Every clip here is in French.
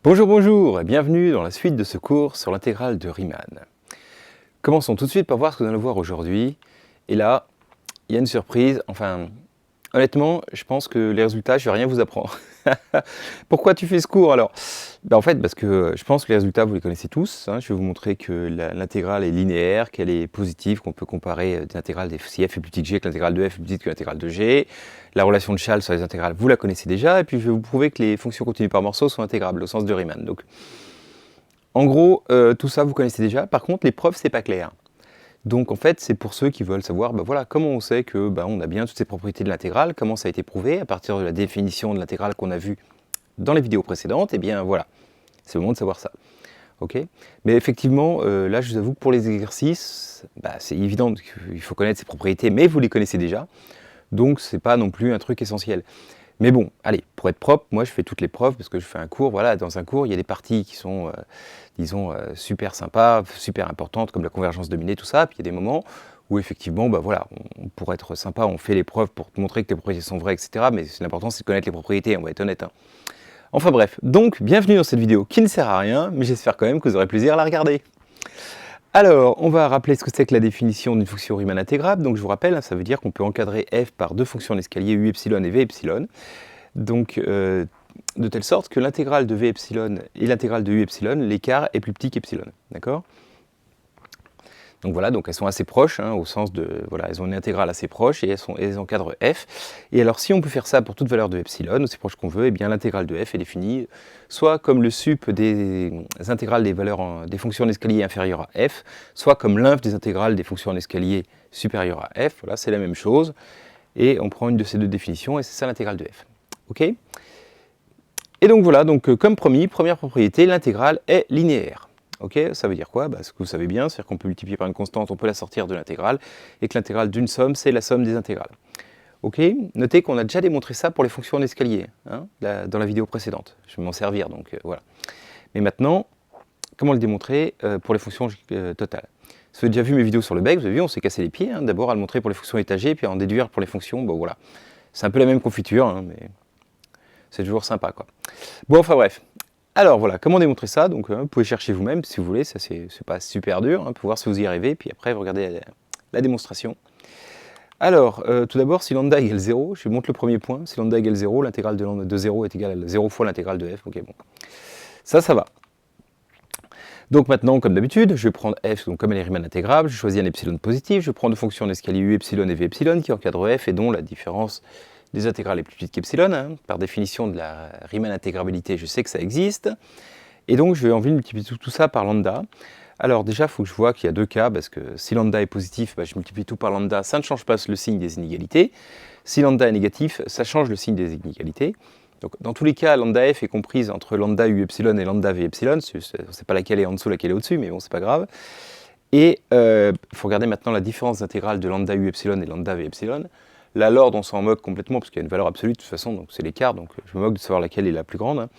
Bonjour, bonjour et bienvenue dans la suite de ce cours sur l'intégrale de Riemann. Commençons tout de suite par voir ce que nous allons voir aujourd'hui. Et là, il y a une surprise. Enfin, honnêtement, je pense que les résultats, je ne vais rien vous apprendre. Pourquoi tu fais ce cours alors? En fait, parce que je pense que les résultats, vous les connaissez tous. Je vais vous montrer que l'intégrale est linéaire, qu'elle est positive, qu'on peut comparer l'intégrale si f est plus petit que g, que l'intégrale de f est plus petite que l'intégrale de g. La relation de Chasles sur les intégrales, vous la connaissez déjà. Et puis, je vais vous prouver que les fonctions continues par morceaux sont intégrables au sens de Riemann. Donc, en gros, tout ça, vous connaissez déjà. Par contre, les preuves, c'est pas clair. Donc en fait, c'est pour ceux qui veulent savoir voilà, comment on sait que on a bien toutes ces propriétés de l'intégrale, comment ça a été prouvé à partir de la définition de l'intégrale qu'on a vue dans les vidéos précédentes. Et bien voilà, c'est le moment de savoir ça. Okay, mais effectivement, là je vous avoue que pour les exercices, c'est évident qu'il faut connaître ces propriétés, mais vous les connaissez déjà. Donc c'est pas non plus un truc essentiel. Mais bon, allez, pour être propre, moi je fais toutes les preuves parce que je fais un cours. Voilà, dans un cours, il y a des parties qui sont, disons, super sympas, super importantes, comme la convergence dominée, tout ça. Puis il y a des moments où effectivement, voilà, pour être sympa, on fait les preuves pour montrer que les propriétés sont vraies, etc. Mais l'important, c'est de connaître les propriétés, on va être honnête. Enfin bref, donc bienvenue dans cette vidéo qui ne sert à rien, mais j'espère quand même que vous aurez plaisir à la regarder. Alors, on va rappeler ce que c'est que la définition d'une fonction Riemann intégrable. Donc je vous rappelle, ça veut dire qu'on peut encadrer f par deux fonctions d'escalier u epsilon et v epsilon. Donc, de telle sorte que l'intégrale de v epsilon et l'intégrale de u epsilon, l'écart est plus petit qu'epsilon. D'accord? Donc voilà, donc elles sont assez proches, au sens de, voilà, elles ont une intégrale assez proche et elles encadrent f. Et alors si on peut faire ça pour toute valeur de epsilon, aussi proche qu'on veut, eh bien l'intégrale de f est définie soit comme le sup des intégrales des valeurs des fonctions en escalier inférieures à f, soit comme l'inf des intégrales des fonctions en escalier supérieures à f. Voilà, c'est la même chose. Et on prend une de ces deux définitions et c'est ça l'intégrale de f. Ok? Et donc voilà, donc, comme promis, première propriété, l'intégrale est linéaire. Ok, ça veut dire quoi? Ce que vous savez bien, c'est-à-dire qu'on peut multiplier par une constante, on peut la sortir de l'intégrale, et que l'intégrale d'une somme, c'est la somme des intégrales. Ok, notez qu'on a déjà démontré ça pour les fonctions en escalier, dans la vidéo précédente. Je vais m'en servir, donc voilà. Mais maintenant, comment le démontrer pour les fonctions totales? Si vous avez déjà vu mes vidéos sur le bec, vous avez vu, on s'est cassé les pieds, d'abord à le montrer pour les fonctions étagées, puis à en déduire pour les fonctions, voilà. C'est un peu la même confiture, mais c'est toujours sympa, quoi. Bon, enfin bref. Alors voilà, comment démontrer ça? Donc vous pouvez chercher vous-même si vous voulez, ça c'est pas super dur, pour voir si vous y arrivez, puis après vous regardez la démonstration. Alors, tout d'abord, si lambda égale 0, je montre le premier point, si lambda égale 0, l'intégrale de 0 est égale à 0 fois l'intégrale de f, ok, bon. Ça va. Donc maintenant, comme d'habitude, je vais prendre f, donc comme elle est Riemann intégrable, je choisis un epsilon positif, je prends deux fonctions d'escalier u epsilon et v epsilon qui encadrent f et dont la différence des intégrales est plus petite qu'epsilon. Par définition de la Riemann intégrabilité, je sais que ça existe. Et donc, j'ai envie de multiplier tout ça par lambda. Alors déjà, il faut que je vois qu'il y a deux cas, parce que si lambda est positif, je multiplie tout par lambda, ça ne change pas le signe des inégalités. Si lambda est négatif, ça change le signe des inégalités. Donc dans tous les cas, lambda f est comprise entre lambda u epsilon et lambda v epsilon. On ne sait pas laquelle est en dessous, laquelle est au-dessus, mais bon, c'est pas grave. Et il faut regarder maintenant la différence intégrale de lambda u epsilon et lambda v epsilon. Là, l'ordre, on s'en moque complètement, parce qu'il y a une valeur absolue de toute façon, donc c'est l'écart, donc je me moque de savoir laquelle est la plus grande.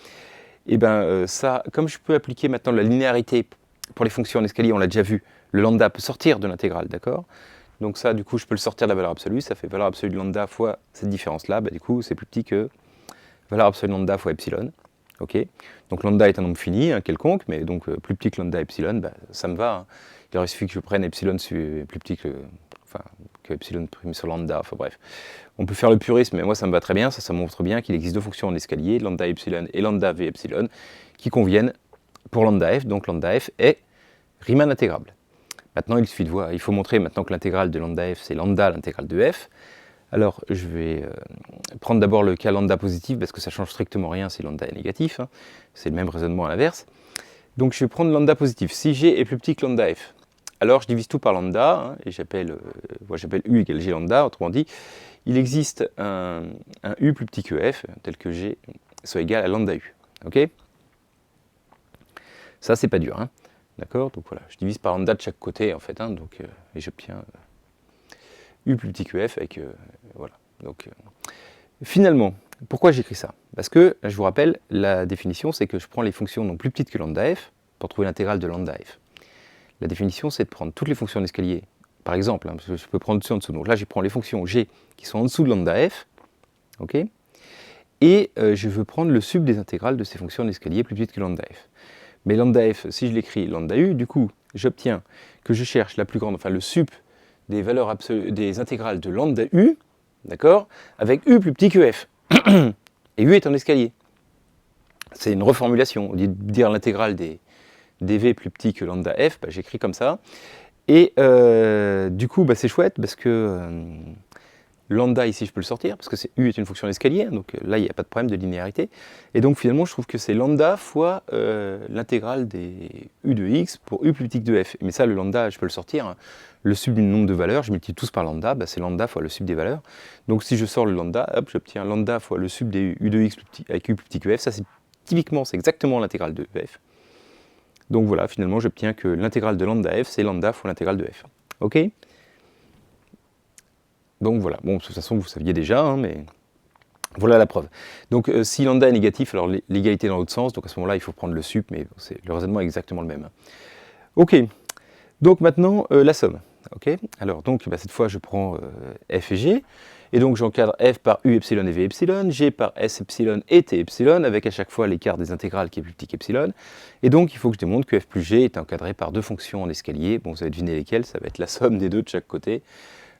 Et bien ça, comme je peux appliquer maintenant la linéarité pour les fonctions en escalier, on l'a déjà vu, le lambda peut sortir de l'intégrale, d'accord? Donc ça, du coup, je peux le sortir de la valeur absolue, ça fait valeur absolue de lambda fois cette différence-là, du coup, c'est plus petit que valeur absolue de lambda fois epsilon. Ok, donc lambda est un nombre fini, quelconque, mais donc plus petit que lambda epsilon, ça me va. Il aurait suffi que je prenne epsilon plus petit que epsilon prime sur lambda, enfin bref. On peut faire le purisme, mais moi ça me va très bien, ça montre bien qu'il existe deux fonctions en escalier, lambda epsilon et lambda v epsilon, qui conviennent pour lambda f, donc lambda f est Riemann intégrable. Maintenant il suffit de voir, il faut montrer maintenant que l'intégrale de lambda f c'est lambda l'intégrale de f. Alors je vais prendre d'abord le cas lambda positif, parce que ça change strictement rien si lambda est négatif, c'est le même raisonnement à l'inverse. Donc je vais prendre lambda positif, si g est plus petit que lambda f. Alors je divise tout par lambda, et j'appelle u égale g lambda, autrement dit, il existe un u plus petit que f, tel que g soit égal à lambda u. Ok? Ça, c'est pas dur. D'accord? Donc voilà, je divise par lambda de chaque côté, en fait, et j'obtiens u plus petit que f avec... voilà. Donc, finalement, pourquoi j'écris ça? Parce que, je vous rappelle, la définition, c'est que je prends les fonctions non plus petites que lambda f pour trouver l'intégrale de lambda f. La définition, c'est de prendre toutes les fonctions d'escalier, par exemple, parce que je peux prendre dessus en dessous. Donc là, je prends les fonctions g qui sont en dessous de lambda f, ok, et je veux prendre le sup des intégrales de ces fonctions en escalier plus petites que lambda f. Mais lambda f, si je l'écris lambda u, du coup, j'obtiens que je cherche la plus grande, enfin le sup des valeurs absolues, des intégrales de lambda u, d'accord, avec u plus petit que f. Et u est en escalier. C'est une reformulation. Au lieu de dire l'intégrale des v plus petit que lambda f, bah, j'écris comme ça. Et du coup, bah, c'est chouette parce que lambda ici, je peux le sortir parce que u est une fonction d'escalier, donc là, il n'y a pas de problème de linéarité. Et donc finalement, je trouve que c'est lambda fois l'intégrale des u de x pour u plus petit que de f. Mais ça, le lambda, je peux le sortir. Hein. Le sub du nombre de valeurs, je multiplie tous par lambda, bah, c'est lambda fois le sub des valeurs. Donc si je sors le lambda, hop, j'obtiens lambda fois le sub des u de x plus petit, avec u plus petit que f. Ça, c'est typiquement, c'est exactement l'intégrale de f. Donc voilà, finalement, j'obtiens que l'intégrale de lambda f, c'est lambda fois l'intégrale de f. Ok? Donc voilà, bon, de toute façon, vous saviez déjà, hein, mais voilà la preuve. Donc si lambda est négatif, alors l'égalité est dans l'autre sens, donc à ce moment-là, il faut prendre le sup, mais le raisonnement est exactement le même. Ok, donc maintenant, la somme. Ok, alors donc, bah, cette fois, je prends f et g, et donc j'encadre f par u epsilon et v epsilon, g par s epsilon et t epsilon, avec à chaque fois l'écart des intégrales qui est plus petit qu'epsilon. Et donc il faut que je démontre que f plus g est encadré par deux fonctions en escalier. Bon, vous avez deviné lesquelles, ça va être la somme des deux de chaque côté.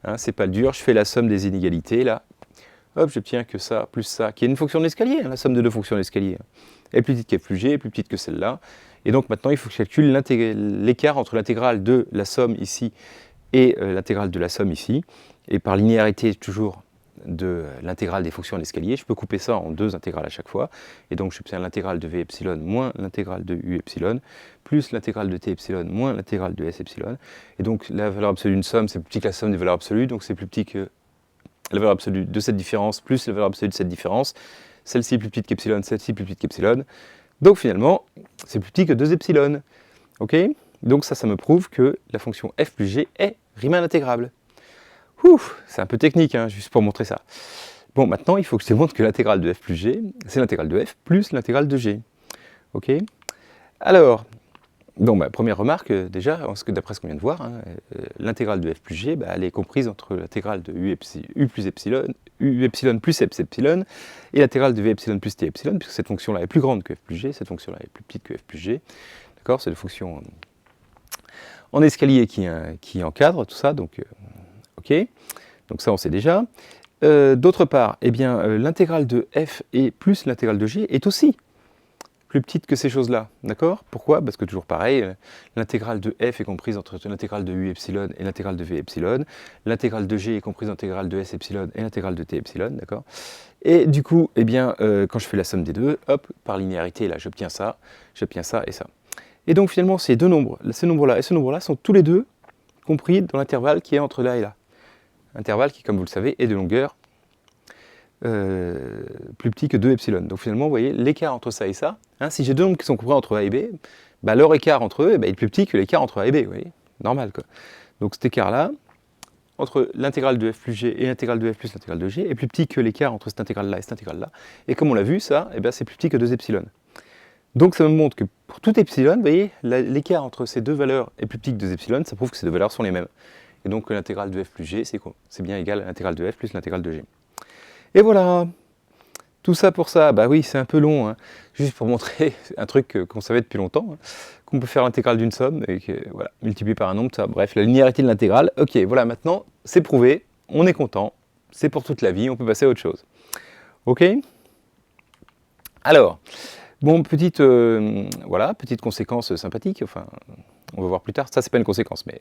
Hein, c'est pas le dur, je fais la somme des inégalités, là. Hop, j'obtiens que ça plus ça, qui est une fonction d'escalier, hein, la somme de deux fonctions d'escalier. Elle est plus petite qu'f plus g, est plus petite que celle-là. Et donc maintenant, il faut que je calcule l'écart entre l'intégrale de la somme ici et l'intégrale de la somme ici. Et par linéarité toujours de l'intégrale des fonctions en escalier, je peux couper ça en deux intégrales à chaque fois. Et donc j'obtiens l'intégrale de v epsilon moins l'intégrale de u epsilon, plus l'intégrale de t epsilon moins l'intégrale de s epsilon. Et donc la valeur absolue d'une somme, c'est plus petit que la somme des valeurs absolues, donc c'est plus petit que la valeur absolue de cette différence plus la valeur absolue de cette différence. Celle-ci est plus petite qu'epsilon, celle-ci plus petite qu'epsilon. Donc finalement, c'est plus petit que 2 epsilon. Ok? Donc ça me prouve que la fonction f plus g est Riemann intégrable. C'est un peu technique, hein, juste pour montrer ça. Bon, maintenant, il faut que je démontre que l'intégrale de f plus g, c'est l'intégrale de f plus l'intégrale de g. Ok? Alors, donc, bah, première remarque, déjà, d'après ce qu'on vient de voir, hein, l'intégrale de f plus g, bah, elle est comprise entre l'intégrale de u plus epsilon, u epsilon plus epsilon, et l'intégrale de v epsilon plus t epsilon, puisque cette fonction-là est plus grande que f plus g, cette fonction-là est plus petite que f plus g. D'accord? C'est des fonctions en escalier qui encadrent tout ça, donc ok, donc ça on sait déjà. D'autre part, eh bien, l'intégrale de f et plus l'intégrale de g est aussi plus petite que ces choses-là, d'accord? Pourquoi? Parce que toujours pareil, l'intégrale de f est comprise entre l'intégrale de u epsilon et l'intégrale de v epsilon, l'intégrale de g est comprise entre l'intégrale de s epsilon et l'intégrale de t epsilon, d'accord? Et du coup, eh bien, quand je fais la somme des deux, hop, par linéarité, là, j'obtiens ça et ça. Et donc finalement, ces deux nombres, ce nombre-là et ce nombre-là, sont tous les deux compris dans l'intervalle qui est entre là et là. Intervalle qui, comme vous le savez, est de longueur plus petit que 2 epsilon. Donc finalement, vous voyez, l'écart entre ça et ça, hein, si j'ai deux nombres qui sont compris entre A et B, bah, leur écart entre eux bah, est plus petit que l'écart entre A et B, vous voyez, normal quoi. Donc cet écart-là, entre l'intégrale de f plus g et l'intégrale de f plus l'intégrale de g, est plus petit que l'écart entre cette intégrale-là et cette intégrale-là. Et comme on l'a vu, ça, eh ben, c'est plus petit que 2 epsilon. Donc ça me montre que pour tout epsilon, vous voyez, l'écart entre ces deux valeurs est plus petit que 2 epsilon, ça prouve que ces deux valeurs sont les mêmes. Et donc l'intégrale de f plus g, c'est bien égal à l'intégrale de f plus l'intégrale de g. Et voilà, tout ça pour ça. Bah oui, c'est un peu long, hein. Juste pour montrer un truc qu'on savait depuis longtemps, hein, qu'on peut faire l'intégrale d'une somme, et que, voilà, multiplié par un nombre, ça. Bref, la linéarité de l'intégrale. Ok, voilà, maintenant, c'est prouvé, on est content, c'est pour toute la vie, on peut passer à autre chose. Ok? Alors, bon, petite conséquence sympathique, enfin, on va voir plus tard, ça c'est pas une conséquence, mais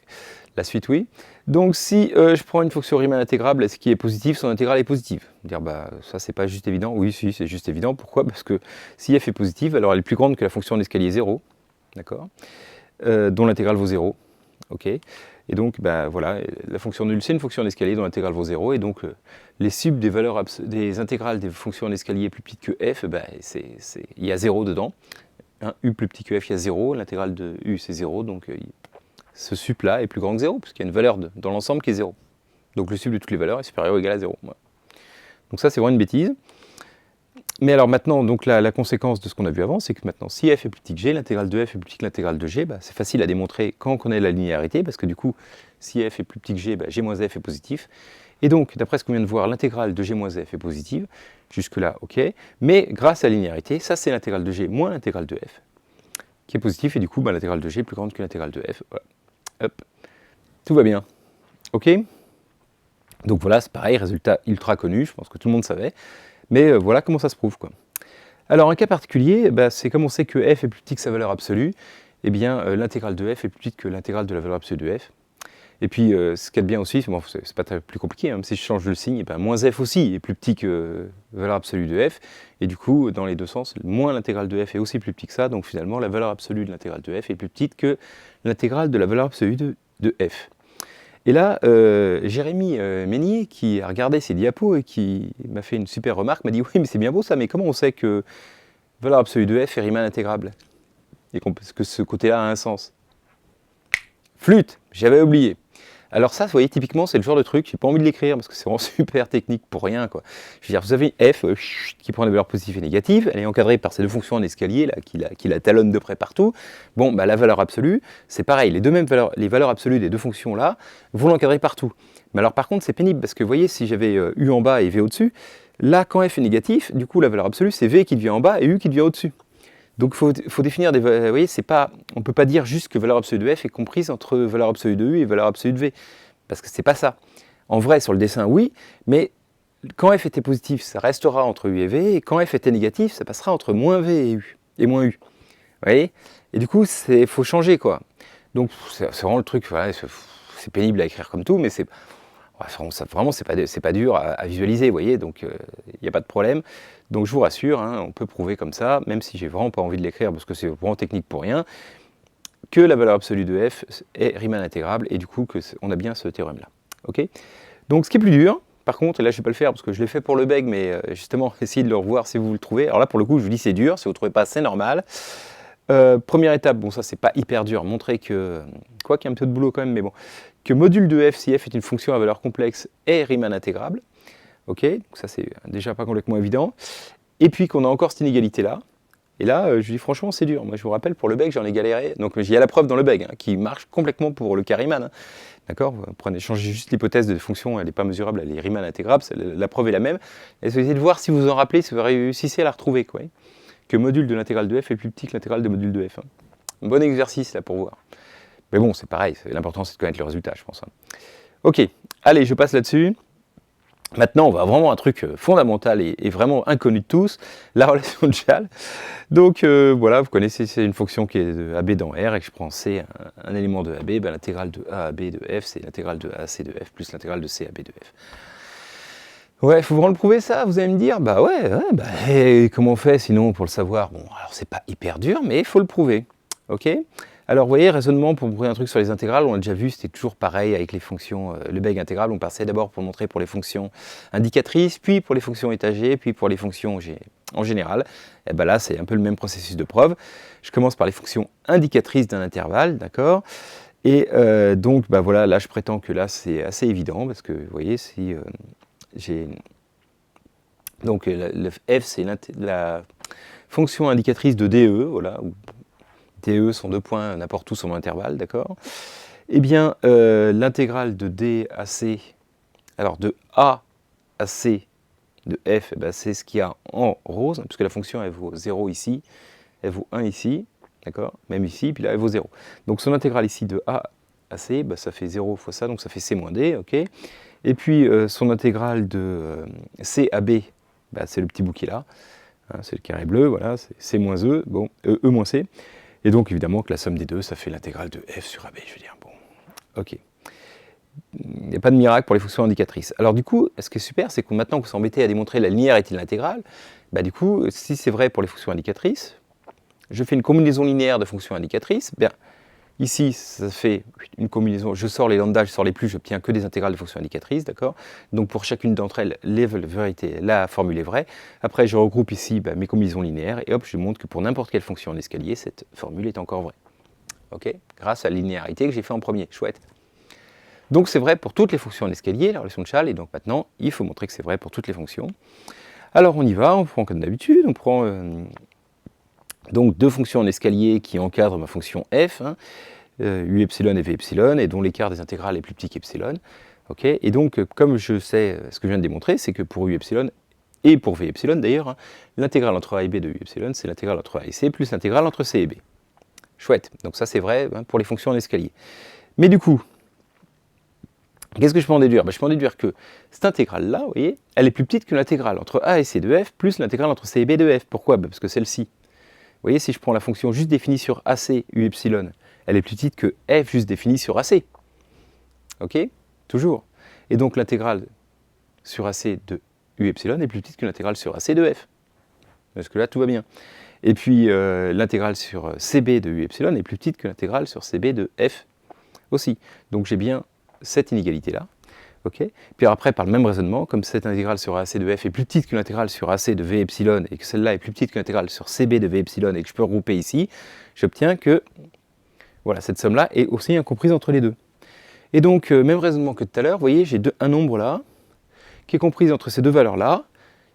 la suite oui. Donc si je prends une fonction Riemann intégrable, est-ce qui est positive, son intégrale est positive. Dire bah ça c'est pas juste évident, oui si c'est juste évident, pourquoi? Parce que si f est positive, alors elle est plus grande que la fonction en escalier 0, d'accord, dont l'intégrale vaut 0, ok. Et donc bah, voilà, la fonction nulle c'est une fonction en escalier dont l'intégrale vaut 0, et donc les subs des valeurs des intégrales des fonctions en escalier plus petites que f, bah, il y a 0 dedans. U plus petit que f, il y a 0, l'intégrale de u c'est 0, donc ce sup là est plus grand que 0, puisqu'il y a une valeur dans l'ensemble qui est 0. Donc le sup de toutes les valeurs est supérieur ou égal à 0. Voilà. Donc ça c'est vraiment une bêtise. Mais alors maintenant, donc la conséquence de ce qu'on a vu avant, c'est que maintenant, si f est plus petit que g, l'intégrale de f est plus petit que l'intégrale de g, bah, c'est facile à démontrer quand on connaît la linéarité, parce que du coup, si f est plus petit que g, bah, g moins f est positif. Et donc, d'après ce qu'on vient de voir, l'intégrale de g moins f est positive. Jusque-là, ok. Mais grâce à la linéarité, ça c'est l'intégrale de g moins l'intégrale de f, qui est positif, et du coup, l'intégrale de g est plus grande que l'intégrale de f. Voilà. Hop. Tout va bien. Ok. Donc voilà, c'est pareil, résultat ultra connu, je pense que tout le monde savait. Mais voilà comment ça se prouve, quoi. Alors, un cas particulier, c'est comme on sait que f est plus petit que sa valeur absolue, eh bien, l'intégrale de f est plus petite que l'intégrale de la valeur absolue de f. Et puis, ce qu'il y a de bien aussi, bon, c'est pas très plus compliqué, hein, si je change le signe, moins f aussi est plus petit que la valeur absolue de f, et du coup, dans les deux sens, moins l'intégrale de f est aussi plus petit que ça, donc finalement, la valeur absolue de l'intégrale de f est plus petite que l'intégrale de la valeur absolue de f. Et là, Jérémy Meignier, qui a regardé ces diapos et qui m'a fait une super remarque, m'a dit « Oui, mais c'est bien beau ça, mais comment on sait que valeur absolue de f est Riemann intégrable et que ce côté-là a un sens ?» Flûte, j'avais oublié. Alors ça, vous voyez, typiquement, c'est le genre de truc, j'ai pas envie de l'écrire parce que c'est vraiment super technique pour rien, quoi. Je veux dire, vous avez f qui prend des valeurs positives et négatives, elle est encadrée par ces deux fonctions en escalier, là, qui la talonnent de près partout. Bon, la valeur absolue, c'est pareil, les valeurs absolues des deux fonctions là, vont l'encadrer partout. Mais alors par contre, c'est pénible, parce que vous voyez, si j'avais u en bas et v au-dessus, là, quand f est négatif, du coup, la valeur absolue, c'est v qui devient en bas et u qui devient au-dessus. Donc il faut définir des valeurs, vous voyez, on ne peut pas dire juste que valeur absolue de f est comprise entre valeur absolue de u et valeur absolue de v, parce que c'est pas ça. En vrai, sur le dessin, oui, mais quand f était positif, ça restera entre u et v, et quand f était négatif, ça passera entre moins v et u, et moins u. Vous voyez? Et du coup, il faut changer, quoi. Donc c'est vraiment le truc, voilà, c'est pénible à écrire comme tout, mais c'est... Vraiment, c'est pas dur à visualiser, vous voyez, donc il n'y a pas de problème. Donc je vous rassure, hein, on peut prouver comme ça, même si j'ai vraiment pas envie de l'écrire parce que c'est vraiment technique pour rien, que la valeur absolue de f est Riemann intégrable et du coup on a bien ce théorème-là. Okay, donc ce qui est plus dur, par contre, et là je ne vais pas le faire parce que je l'ai fait pour le beg, mais justement, essayez de le revoir si vous le trouvez. Alors là, pour le coup, je vous dis c'est dur, si vous ne trouvez pas, c'est normal. Première étape, bon ça c'est pas hyper dur, montrer que, quoi qu'il y a un peu de boulot quand même, mais bon, que module de f, si f est une fonction à valeur complexe, est Riemann intégrable. Ok, donc ça c'est déjà pas complètement évident. Et puis qu'on a encore cette inégalité-là. Et là, je dis franchement, c'est dur. Moi, je vous rappelle, pour le beg, j'en ai galéré. Donc, il y a la preuve dans le beg, hein, qui marche complètement pour le cas Riemann. Hein. D'accord, vous prenez, changez juste l'hypothèse de fonction, elle n'est pas mesurable, elle est Riemann intégrable, la preuve est la même. Et essayez de voir si vous en rappelez, si vous réussissez à la retrouver. Quoi. Que module de l'intégrale de f est plus petit que l'intégrale de module de f. Hein. Un bon exercice, là, pour voir. Mais bon, c'est pareil, l'important, c'est de connaître le résultat, je pense. Hein. Ok, allez, je passe là-dessus. Maintenant, on va vraiment un truc fondamental et vraiment inconnu de tous, la relation de Chasles. Donc voilà, vous connaissez, c'est une fonction qui est de AB dans R et que je prends C, un élément de AB, l'intégrale de A à B de F, c'est l'intégrale de A à C de F plus l'intégrale de C à B de F. Ouais, il faut vraiment le prouver ça, vous allez me dire, et comment on fait sinon pour le savoir? Bon, alors c'est pas hyper dur, mais il faut le prouver, ok? Alors, vous voyez, raisonnement pour prouver un truc sur les intégrales, on l'a déjà vu, c'était toujours pareil avec les fonctions, le beg intégral, on passait d'abord pour montrer pour les fonctions indicatrices, puis pour les fonctions étagées, puis pour les fonctions en général. Et là, c'est un peu le même processus de preuve. Je commence par les fonctions indicatrices d'un intervalle, d'accord? Et donc, voilà, là, je prétends que là, c'est assez évident, parce que, vous voyez, si j'ai... Donc, le f, c'est la fonction indicatrice de DE, voilà, DE sont 2 points n'importe où sur mon intervalle, d'accord? Eh bien, l'intégrale de D à C, alors de A à C de F, c'est ce qu'il y a en rose, hein, puisque la fonction, elle vaut 0 ici, elle vaut 1 ici, d'accord? Même ici, puis là, elle vaut 0. Donc son intégrale ici de A à C, ça fait 0 fois ça, donc ça fait C moins D, ok? Et puis son intégrale de C à B, c'est le petit bout qui est là, hein, c'est le carré bleu, voilà, c'est C moins E, bon, E moins C. Et donc, évidemment, que la somme des deux, ça fait l'intégrale de f sur AB, je veux dire, bon, ok. Il n'y a pas de miracle pour les fonctions indicatrices. Alors du coup, ce qui est super, c'est que maintenant que vous s'embêtez à démontrer la linéarité de l'intégrale, du coup, si c'est vrai pour les fonctions indicatrices, je fais une combinaison linéaire de fonctions indicatrices, ici, ça fait une combinaison, je sors les lambda, je sors les plus, j'obtiens que des intégrales de fonctions indicatrices, d'accord? Donc pour chacune d'entre elles, la formule est vraie. Après, je regroupe ici mes combinaisons linéaires, et hop, je montre que pour n'importe quelle fonction en escalier, cette formule est encore vraie. Ok? Grâce à la linéarité que j'ai fait en premier, chouette. Donc c'est vrai pour toutes les fonctions en escalier, la relation de Chasles, et donc maintenant, il faut montrer que c'est vrai pour toutes les fonctions. Alors on y va, on prend comme d'habitude, on prend donc 2 fonctions en escalier qui encadrent ma fonction f, hein, u epsilon et v epsilon, et dont l'écart des intégrales est plus petit qu'epsilon. Ok, et donc, comme je sais ce que je viens de démontrer, c'est que pour u epsilon, et pour v epsilon d'ailleurs, hein, l'intégrale entre a et b de u epsilon, c'est l'intégrale entre a et c plus l'intégrale entre c et b. Chouette, donc ça c'est vrai hein, pour les fonctions en escalier. Mais du coup, qu'est-ce que je peux en déduire? Je peux en déduire que cette intégrale-là, vous voyez, elle est plus petite que l'intégrale entre a et c de f plus l'intégrale entre c et b de f. Pourquoi? Parce que celle-ci, vous voyez, si je prends la fonction juste définie sur ac u epsilon, elle est plus petite que f juste définie sur ac. Ok? Toujours. Et donc l'intégrale sur ac de u epsilon est plus petite que l'intégrale sur ac de f. Parce que là, tout va bien. Et puis l'intégrale sur cb de u epsilon est plus petite que l'intégrale sur cb de f aussi. Donc j'ai bien cette inégalité-là. Okay. Puis après, par le même raisonnement, comme cette intégrale sur AC de f est plus petite que l'intégrale sur AC de v epsilon et que celle-là est plus petite que l'intégrale sur cb de v epsilon et que je peux regrouper ici, j'obtiens que voilà, cette somme-là est aussi incomprise entre les deux. Et donc, même raisonnement que tout à l'heure, vous voyez, j'ai un nombre là qui est comprise entre ces deux valeurs-là,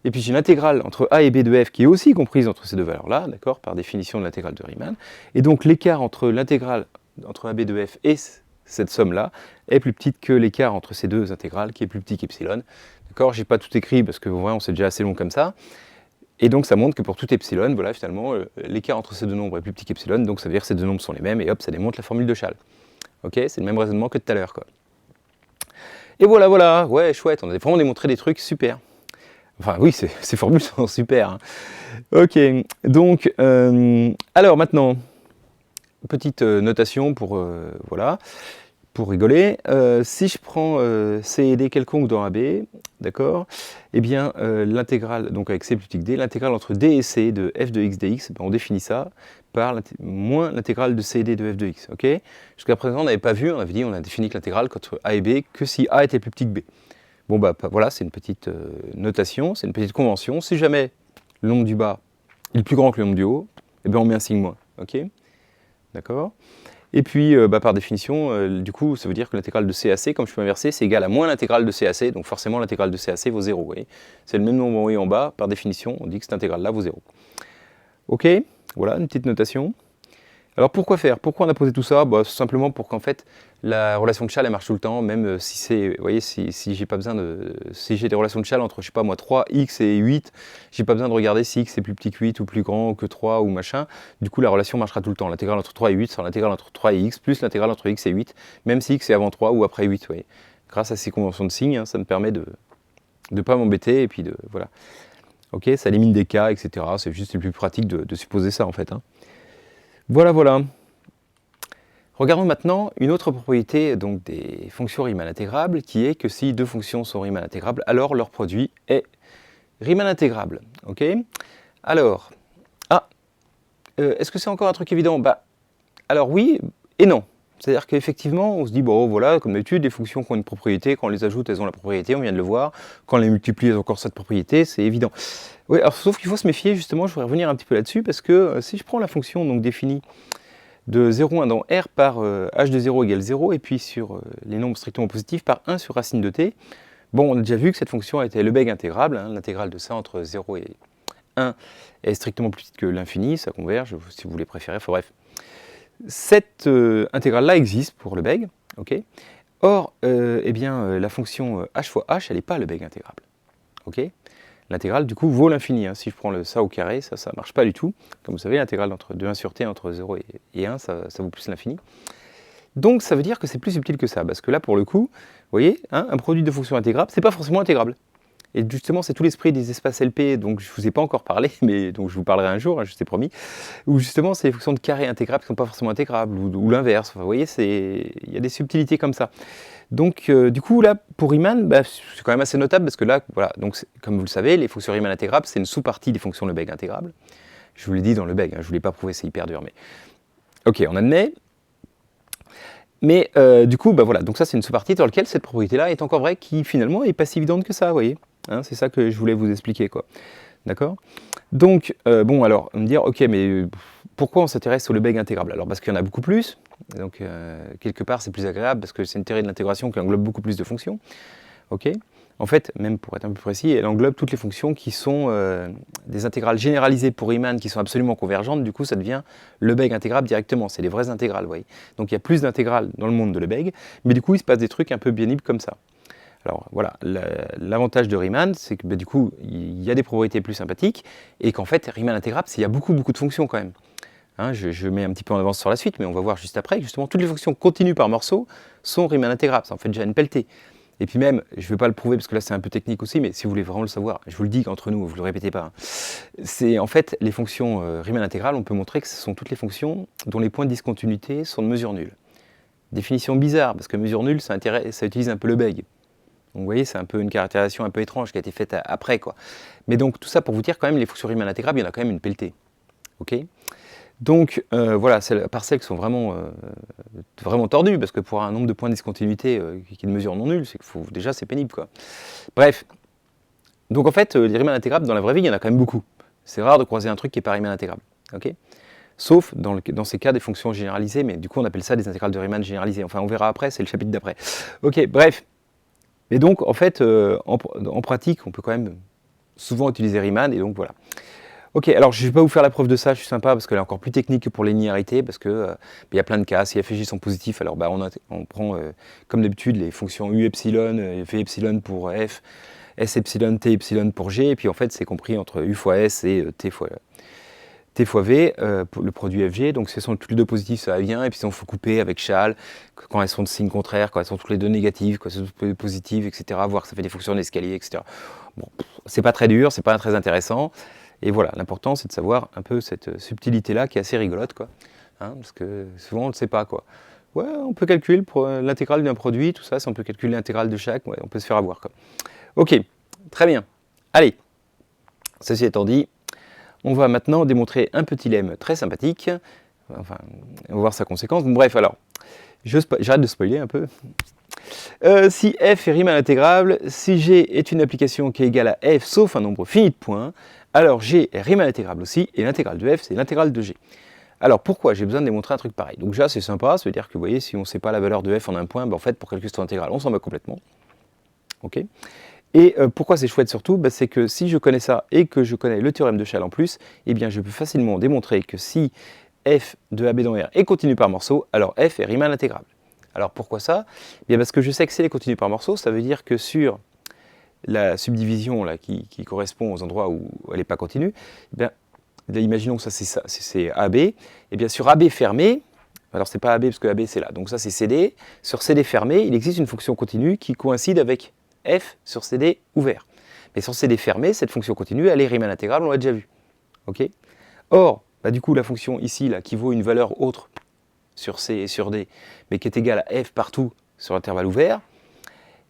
et puis j'ai une intégrale entre a et b de f qui est aussi comprise entre ces deux valeurs-là, d'accord, par définition de l'intégrale de Riemann. Et donc l'écart entre l'intégrale entre ab de f et cette somme-là est plus petite que l'écart entre ces deux intégrales, qui est plus petit qu'epsilon. D'accord, j'ai pas tout écrit parce que vraiment c'est déjà assez long comme ça. Et donc ça montre que pour tout epsilon, voilà, finalement, l'écart entre ces deux nombres est plus petit qu'epsilon, donc ça veut dire que ces deux nombres sont les mêmes, et hop, ça démontre la formule de Schall. Ok, c'est le même raisonnement que tout à l'heure, quoi. Et voilà, voilà, ouais, chouette, on a vraiment démontré des trucs super. Enfin oui, ces formules sont super. Hein. Ok, donc, alors maintenant, petite notation pour, voilà, pour rigoler. Si je prends C et D quelconque dans AB, d'accord, eh bien l'intégrale, donc avec C plus petit que D, l'intégrale entre D et C de f de x dx, on définit ça par moins l'intégrale de C et D de f de x. Okay, jusqu'à présent, on n'avait pas vu, on avait dit, on a défini que l'intégrale entre A et B que si A était plus petit que B. Bon, bah voilà, c'est une petite notation, c'est une petite convention. Si jamais le nombre du bas est plus grand que le nombre du haut, eh bien on met un signe moins. Ok, d'accord. Et puis, par définition, du coup, ça veut dire que l'intégrale de C à C, comme je peux inverser, c'est égal à moins l'intégrale de C à C, donc forcément l'intégrale de C à C vaut 0. C'est le même nombre en haut et en bas, par définition, on dit que cette intégrale-là vaut 0. Ok, voilà, une petite notation. Alors pourquoi faire? Pourquoi on a posé tout ça? Simplement pour qu'en fait, la relation de Schall, elle marche tout le temps, même si c'est, vous voyez, si j'ai pas besoin de, si j'ai des relations de Schall entre, je sais pas moi, 3x et 8, j'ai pas besoin de regarder si x est plus petit que 8 ou plus grand que 3 ou machin, du coup la relation marchera tout le temps. L'intégrale entre 3 et 8 sera l'intégrale entre 3 et x, plus l'intégrale entre x et 8, même si x est avant 3 ou après 8, vous voyez. Grâce à ces conventions de signes, hein, ça me permet de ne pas m'embêter, et puis de, voilà. Ok, ça élimine des cas, etc. C'est juste le plus pratique de supposer ça, en fait. Hein. Voilà, voilà. Regardons maintenant une autre propriété donc, des fonctions Riemann intégrables, qui est que si deux fonctions sont Riemann intégrables, alors leur produit est Riemann intégrable. Ok. Alors, est-ce que c'est encore un truc évident? Alors oui et non. C'est-à-dire qu'effectivement, on se dit, bon voilà, comme d'habitude, les fonctions qui ont une propriété, quand on les ajoute, elles ont la propriété, on vient de le voir. Quand on les multiplie, elles ont encore cette propriété, c'est évident. Oui, alors sauf qu'il faut se méfier, justement, je voudrais revenir un petit peu là-dessus, parce que si je prends la fonction donc définie de 0,1 dans R par h de 0 égale 0, et puis sur les nombres strictement positifs par 1 sur racine de t, bon, on a déjà vu que cette fonction était Lebesgue intégrable, hein, l'intégrale de ça entre 0 et 1 est strictement plus petite que l'infini, ça converge, si vous voulez préférer, enfin bref. Cette intégrale-là existe pour Lebesgue, ok. Or, eh bien, la fonction h fois h, elle n'est pas Lebesgue intégrable, ok. L'intégrale, du coup, vaut l'infini. Hein. Si je prends ça au carré, ça ne marche pas du tout. Comme vous savez, l'intégrale de 1 sur t entre 0 et 1, ça vaut plus l'infini. Donc, ça veut dire que c'est plus subtil que ça. Parce que là, pour le coup, vous voyez, hein, un produit de fonctions intégrables, c'est pas forcément intégrable. Et justement, c'est tout l'esprit des espaces LP, donc je ne vous ai pas encore parlé, mais donc je vous parlerai un jour, hein, je t'ai promis, où justement, c'est les fonctions de carré intégrables qui ne sont pas forcément intégrables, ou l'inverse. Enfin, vous voyez, il y a des subtilités comme ça. Donc, du coup, là, pour Riemann, c'est quand même assez notable parce que là, voilà, donc, comme vous le savez, les fonctions Riemann intégrables, c'est une sous-partie des fonctions Lebesgue intégrables. Je vous l'ai dit dans Lebesgue, hein, je ne vous l'ai pas prouvé, c'est hyper dur, mais. Ok, on admet. Mais du coup, voilà, donc ça, c'est une sous-partie dans laquelle cette propriété-là est encore vraie, qui finalement n'est pas si évidente que ça, vous voyez. Hein, c'est ça que je voulais vous expliquer, quoi. D'accord? Donc, bon, alors, on me dire, ok, mais pourquoi on s'intéresse au Lebesgue intégrable? Alors, parce qu'il y en a beaucoup plus. Donc, quelque part, c'est plus agréable parce que c'est une théorie de l'intégration qui englobe beaucoup plus de fonctions. Ok. En fait, même pour être un peu précis, elle englobe toutes les fonctions qui sont des intégrales généralisées pour Riemann qui sont absolument convergentes. Du coup, ça devient Lebesgue intégrable directement. C'est des vraies intégrales, vous voyez. Donc, il y a plus d'intégrales dans le monde de Lebesgue, mais du coup, il se passe des trucs un peu pénibles comme ça. Alors voilà, l'avantage de Riemann, c'est que du coup, il y a des propriétés plus sympathiques, et qu'en fait, Riemann intégrable, il y a beaucoup de fonctions quand même. Hein, je mets un petit peu en avance sur la suite, mais on va voir juste après, justement, toutes les fonctions continues par morceau sont Riemann intégrables, ça en fait déjà une pelletée. Et puis même, je ne vais pas le prouver parce que là c'est un peu technique aussi, mais si vous voulez vraiment le savoir, je vous le dis entre nous, vous ne le répétez pas, hein, c'est en fait les fonctions Riemann intégrales, on peut montrer que ce sont toutes les fonctions dont les points de discontinuité sont de mesure nulle. Définition bizarre, parce que mesure nulle, ça utilise un peu le bègue. Donc vous voyez, c'est un peu une caractérisation un peu étrange qui a été faite après, quoi. Mais donc tout ça pour vous dire quand même, les fonctions Riemann intégrables, il y en a quand même une pelletée. Ok. Donc voilà, par celles qui sont vraiment tordues, parce que pour un nombre de points de discontinuité qui est de mesure non nulle, c'est que déjà c'est pénible, quoi. Bref, donc en fait, les Riemann intégrables, dans la vraie vie, il y en a quand même beaucoup. C'est rare de croiser un truc qui n'est pas Riemann intégrable. Okay, sauf dans ces cas des fonctions généralisées, mais du coup on appelle ça des intégrales de Riemann généralisées. Enfin on verra après, c'est le chapitre d'après. Ok, bref. Et donc en fait, en pratique, on peut quand même souvent utiliser Riemann, et donc voilà. Ok, alors je ne vais pas vous faire la preuve de ça, je suis sympa parce qu'elle est encore plus technique que pour les linéarités, parce qu'il y a plein de cas, si f et g sont positifs, alors on prend comme d'habitude les fonctions u epsilon, v epsilon pour f, s epsilon, t epsilon pour g, et puis en fait c'est compris entre u fois s et t fois v, le produit fg, donc si elles sont toutes les deux positives, ça va bien, et puis si on faut couper avec Chasles, quand elles sont de signe contraire, quand elles sont toutes les deux négatives, quand elles sont toutes les deux positives, etc., voir que ça fait des fonctions d'escalier, etc. Bon, c'est pas très dur, c'est pas très intéressant. Et voilà, l'important c'est de savoir un peu cette subtilité-là qui est assez rigolote, quoi. Hein, parce que souvent on ne le sait pas, quoi. Ouais, on peut calculer l'intégrale d'un produit, tout ça, si on peut calculer l'intégrale de chaque, ouais, on peut se faire avoir, quoi. Ok, très bien. Allez, ceci étant dit, on va maintenant démontrer un petit lemme très sympathique. Enfin, on va voir sa conséquence. Bon, bref, alors, j'arrête de spoiler un peu. Si f est Riemann intégrable, si g est une application qui est égale à f sauf un nombre fini de points, alors g est Riemann intégrable aussi, et l'intégrale de f, c'est l'intégrale de g. Alors pourquoi j'ai besoin de démontrer un truc pareil? Donc déjà c'est sympa, ça veut dire que vous voyez, si on ne sait pas la valeur de f en un point, ben, en fait pour calculer son intégrale, on s'en va complètement. Ok. Et pourquoi c'est chouette surtout, ben, c'est que si je connais ça et que je connais le théorème de Chasles en plus, eh bien je peux facilement démontrer que si f de AB dans R est continu par morceau, alors f est Riemann intégrable. Alors pourquoi ça? Bien parce que je sais que si elle est continue par morceau, ça veut dire que sur la subdivision là, qui correspond aux endroits où elle n'est pas continue, eh bien, imaginons que ça c'est AB, et bien sur AB fermé, alors c'est pas AB parce que AB c'est là, donc ça c'est CD, sur CD fermé, il existe une fonction continue qui coïncide avec F sur CD ouvert. Mais sur CD fermé, cette fonction continue, elle est Riemann intégrable, on l'a déjà vu. Okay. Or, bah, du coup la fonction ici, là, qui vaut une valeur autre sur C et sur D, mais qui est égale à F partout sur l'intervalle ouvert,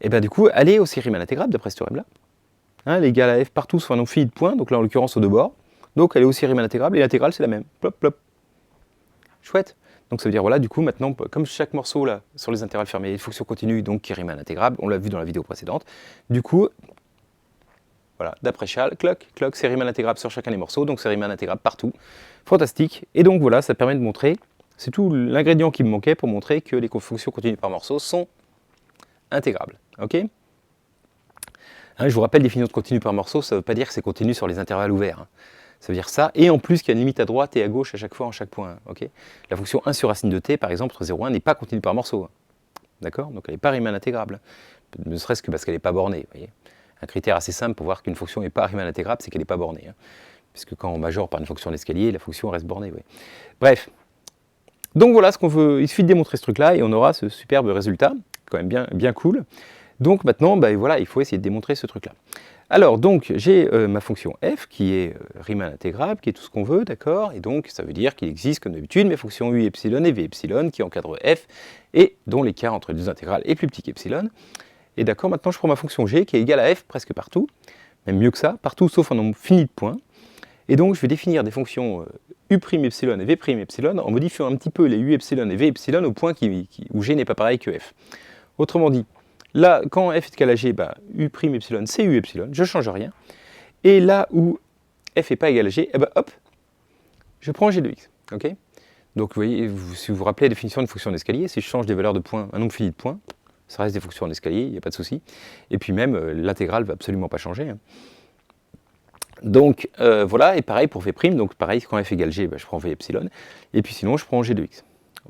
et bien du coup, elle est aussi Riemann intégrable d'après ce théorème-là. Hein, elle est égale à f partout sur un nombre fini de points, donc là en l'occurrence aux deux bords. Donc elle est aussi Riemann intégrable, et l'intégrale c'est la même. Plop, plop. Chouette. Donc ça veut dire, voilà, du coup, maintenant, comme chaque morceau là, sur les intervalles fermés, il y a une fonction continue, donc qui est Riemann intégrable, on l'a vu dans la vidéo précédente. Du coup, voilà, d'après Chasles, cloc, cloc, c'est Riemann intégrable sur chacun des morceaux, donc c'est Riemann intégrable partout. Fantastique. Et donc voilà, ça permet de montrer, c'est tout l'ingrédient qui me manquait pour montrer que les fonctions continues par morceau sont intégrables. Ok. Hein, je vous rappelle, définition de continu par morceau, ça ne veut pas dire que c'est continu sur les intervalles ouverts. Hein. Ça veut dire ça, et en plus qu'il y a une limite à droite et à gauche à chaque fois en chaque point. Okay, la fonction 1 sur racine de t, par exemple, entre 0 et 1, n'est pas continue par morceau. Hein. D'accord. Donc elle n'est pas Riemann intégrable. Ne serait-ce que parce qu'elle n'est pas bornée. Voyez, un critère assez simple pour voir qu'une fonction n'est pas Riemann intégrable, c'est qu'elle n'est pas bornée. Hein. Puisque quand on majore par une fonction d'escalier, la fonction reste bornée. Oui. Bref. Donc voilà ce qu'on veut. Il suffit de démontrer ce truc-là et on aura ce superbe résultat, quand même bien cool. Donc maintenant, bah, voilà, il faut essayer de démontrer ce truc-là. Alors, donc, j'ai ma fonction f qui est Riemann intégrable, qui est tout ce qu'on veut, d'accord? Et donc, ça veut dire qu'il existe, comme d'habitude, mes fonctions u epsilon et v epsilon qui encadrent f et dont l'écart entre les deux intégrales est plus petit qu'epsilon. Et d'accord, maintenant, je prends ma fonction g qui est égale à f presque partout, même mieux que ça, partout sauf un nombre fini de points. Et donc, je vais définir des fonctions u' epsilon et v' epsilon en modifiant un petit peu les u epsilon et v epsilon au point où g n'est pas pareil que f. Autrement dit, là, quand f est égal à g, bah, u' epsilon, c'est u epsilon, je ne change rien. Et là où f n'est pas égal à g, eh ben, hop, je prends g de x. Okay, donc vous voyez, si vous vous rappelez la définition d'une fonction d'escalier, si je change des valeurs de points, un nombre fini de points, ça reste des fonctions d'escalier, il n'y a pas de souci. Et puis même, l'intégrale ne va absolument pas changer. Hein. Donc voilà, et pareil pour v', donc pareil, quand f égale g, bah, je prends v epsilon, et puis sinon je prends g de x.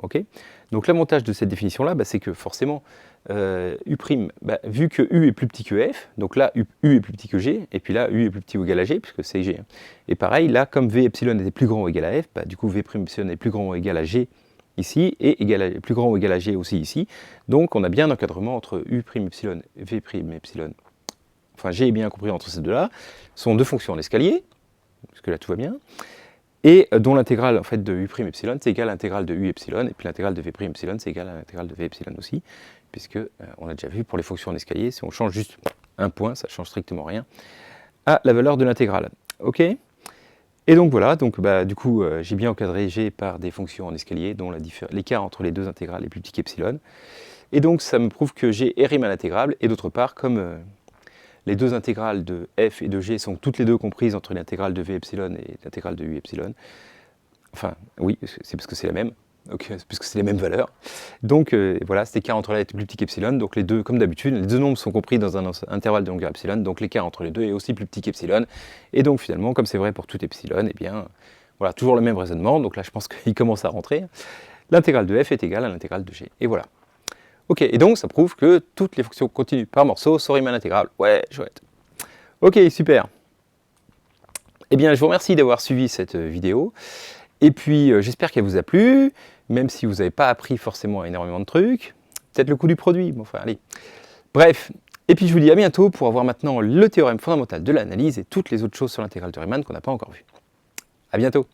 Okay, Donc l'avantage de cette définition-là, c'est que forcément, U', vu que U est plus petit que F, donc là U est plus petit que G, et puis là U est plus petit ou égal à G, puisque c'est G. Et pareil, là, comme V epsilon était plus grand ou égal à F, du coup V' epsilon est plus grand ou égal à G ici, et plus grand ou égal à G aussi ici. Donc on a bien un encadrement entre U' epsilon et V' epsilon. Enfin, G est bien compris entre ces deux-là. Ce sont deux fonctions en escalier, parce que là tout va bien, et dont l'intégrale en fait, de U' epsilon c'est égal à l'intégrale de U epsilon, et puis l'intégrale de V' epsilon c'est égal à l'intégrale de V epsilon aussi, puisque on a déjà vu pour les fonctions en escalier, si on change juste un point, ça ne change strictement rien à la valeur de l'intégrale. Ok. Et donc voilà, donc, du coup j'ai bien encadré G par des fonctions en escalier dont l'écart entre les deux intégrales est plus petit qu'epsilon. Et donc ça me prouve que G est Riemann intégrable, et d'autre part, comme les deux intégrales de f et de g sont toutes les deux comprises entre l'intégrale de v epsilon et l'intégrale de u epsilon. Enfin, oui, c'est parce que c'est la même, puisque c'est les mêmes valeurs. Donc voilà, cet écart entre là est plus petit qu'epsilon, donc les deux, comme d'habitude, les deux nombres sont compris dans un intervalle de longueur epsilon, donc l'écart entre les deux est aussi plus petit qu'epsilon. Et donc finalement, comme c'est vrai pour tout epsilon, eh bien, voilà, toujours le même raisonnement, donc là je pense qu'il commence à rentrer. L'intégrale de f est égale à l'intégrale de g, et voilà. Ok, et donc ça prouve que toutes les fonctions continues par morceau sont Riemann intégrables. Ouais, chouette. Ok, super. Eh bien, je vous remercie d'avoir suivi cette vidéo. Et puis, j'espère qu'elle vous a plu, même si vous n'avez pas appris forcément énormément de trucs. Peut-être le coût du produit, bon, enfin, allez. Bref, et puis je vous dis à bientôt pour avoir maintenant le théorème fondamental de l'analyse et toutes les autres choses sur l'intégrale de Riemann qu'on n'a pas encore vu. À bientôt.